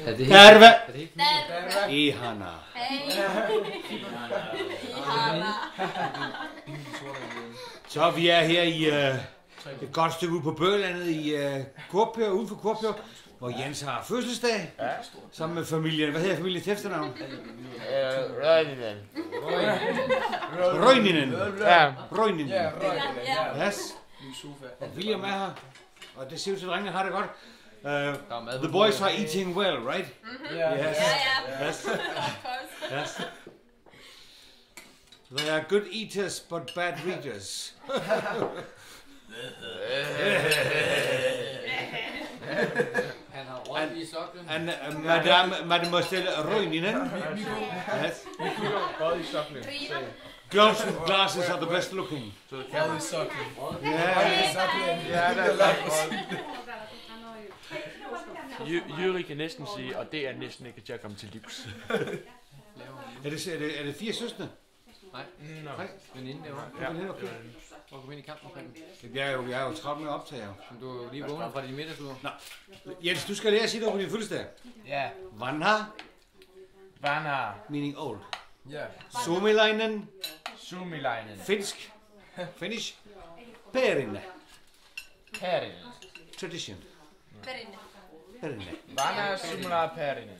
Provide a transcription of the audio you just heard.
Terve! Ihana. Så vi er her i et godt stykke ude på Bøgelandet i Kurbjerg, uden for Kurbjerg, hvor Jens har fødselsdag, sammen med familien. Hvad hedder familien til efternavn? Røgninen. Ja. Røgninen. Yes. Og William er her, og det ser ud til, at drengene har det godt. The boys are eating well, right? Yes. Yes. Yes. They are good eaters, but bad readers. Han har røget i soklen. And Mademoiselle Røgninen. Yes. Rød i soklen. Glasses are the best looking. Rød i soklen. Ja, der er langt. Jyri kan næsten sige, og det er næsten ikke til at komme til livs. Er det 4 søstre? Nej. Veninde derovre. Ja. Okay. Hvor kom ind i kampen omkring? Jeg er jo travlt med at optage. Men du er lige vågnet fra din middagslur. Nå. Jens, du skal lære at sige noget på din fødselsdag. Ja. Vanha, meaning old. Ja. Suomilainen, Suomilainen. finsk, Finnish, perinne, tradition. Perinne. Perinne. Vanha Suomila perinne.